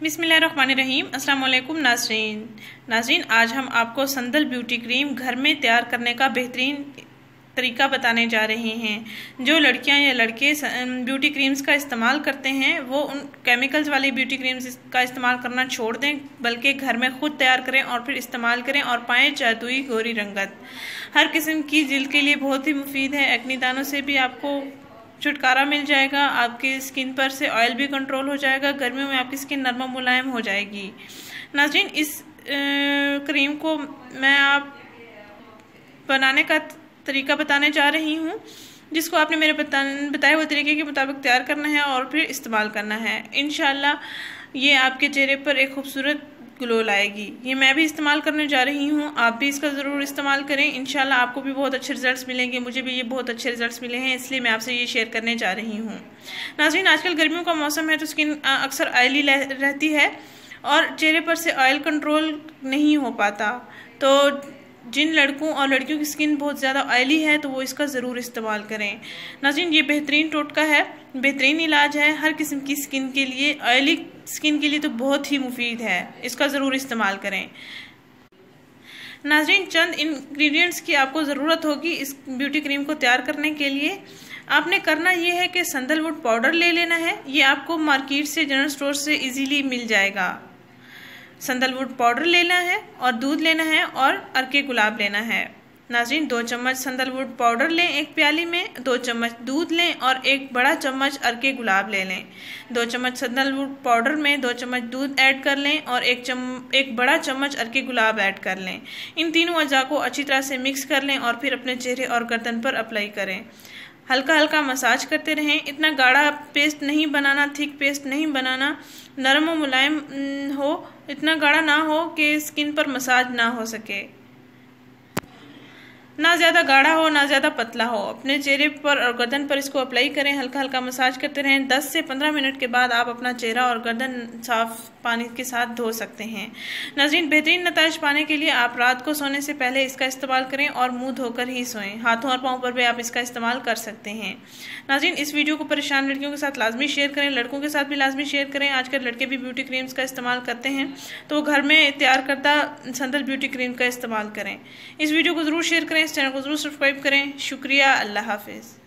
बिस्मिल्लाहिर्रहमानिर्रहीम। अस्सलाम वालेकुम नाज़रीन, आज हम आपको संदल ब्यूटी क्रीम घर में तैयार करने का बेहतरीन तरीका बताने जा रहे हैं। जो लड़कियां या लड़के ब्यूटी क्रीम्स का इस्तेमाल करते हैं वो उन केमिकल्स वाली ब्यूटी क्रीम्स का इस्तेमाल करना छोड़ दें, बल्कि घर में खुद तैयार करें और फिर इस्तेमाल करें और पाएं जादुई गोरी रंगत। हर किस्म की जिल्द के लिए बहुत ही मुफीद है। एक्ने दानों से भी आपको छुटकारा मिल जाएगा, आपकी स्किन पर से ऑयल भी कंट्रोल हो जाएगा, गर्मियों में आपकी स्किन नरम मुलायम हो जाएगी। नाज़रीन, इस क्रीम को मैं आप बनाने का तरीका बताने जा रही हूँ, जिसको आपने मेरे बताए हुए तरीके के मुताबिक तैयार करना है और फिर इस्तेमाल करना है। इंशाल्लाह ये आपके चेहरे पर एक खूबसूरत ग्लो लाएगी। ये मैं भी इस्तेमाल करने जा रही हूँ, आप भी इसका ज़रूर इस्तेमाल करें। इंशाल्लाह आपको भी बहुत अच्छे रिजल्ट्स मिलेंगे। मुझे भी ये बहुत अच्छे रिजल्ट्स मिले हैं, इसलिए मैं आपसे ये शेयर करने जा रही हूँ। नाज़रीन, आजकल गर्मियों का मौसम है तो स्किन अक्सर ऑयली रहती है और चेहरे पर से ऑयल कंट्रोल नहीं हो पाता। तो जिन लड़कों और लड़कियों की स्किन बहुत ज़्यादा ऑयली है तो वो इसका ज़रूर इस्तेमाल करें। नाज़रीन, ये बेहतरीन टोटका है, बेहतरीन इलाज है हर किस्म की स्किन के लिए। ऑयली स्किन के लिए तो बहुत ही मुफीद है, इसका ज़रूर इस्तेमाल करें। नाज़रीन, चंद इंग्रेडिएंट्स की आपको ज़रूरत होगी इस ब्यूटी क्रीम को तैयार करने के लिए। आपने करना ये है कि सैंडलवुड पाउडर ले लेना है। ये आपको मार्केट से, जनरल स्टोर से इजीली मिल जाएगा। सैंडलवुड पाउडर लेना है और दूध लेना है और अर्के गुलाब लेना है। नाज़रीन, 2 चम्मच सैंडलवुड पाउडर लें एक प्याली में, 2 चम्मच दूध लें और 1 बड़ा चम्मच अर्के गुलाब ले लें। 2 चम्मच सैंडलवुड पाउडर में 2 चम्मच दूध ऐड कर लें और एक बड़ा चम्मच अर्के गुलाब ऐड कर लें। इन तीनों अज्जा को अच्छी तरह से मिक्स कर लें और फिर अपने चेहरे और गर्दन पर अप्लाई करें। हल्का हल्का मसाज करते रहें। इतना गाढ़ा पेस्ट नहीं बनाना, थिक पेस्ट नहीं बनाना, नरम और मुलायम हो, इतना गाढ़ा ना हो कि स्किन पर मसाज ना हो सके, ना ज़्यादा गाढ़ा हो ना ज़्यादा पतला हो। अपने चेहरे पर और गर्दन पर इसको अप्लाई करें, हल्का हल्का मसाज करते रहें। 10 से 15 मिनट के बाद आप अपना चेहरा और गर्दन साफ पानी के साथ धो सकते हैं। नाज़रीन, बेहतरीन नताइज पाने के लिए आप रात को सोने से पहले इसका इस्तेमाल करें और मुंह धोकर ही सोएं। हाथों और पाँव पर भी आप इसका इस्तेमाल कर सकते हैं। नाज़रीन, इस वीडियो को परेशान लड़कियों के साथ लाजमी शेयर करें, लड़कों के साथ भी लाजमी शेयर करें। आजकल लड़के भी ब्यूटी क्रीम्स का इस्तेमाल करते हैं, तो वो घर में तैयार करदा संदल ब्यूटी क्रीम का इस्तेमाल करें। इस वीडियो को ज़रूर शेयर करें, इस चैनल को ज़रूर सब्सक्राइब करें। शुक्रिया, अल्लाह हाफिज़।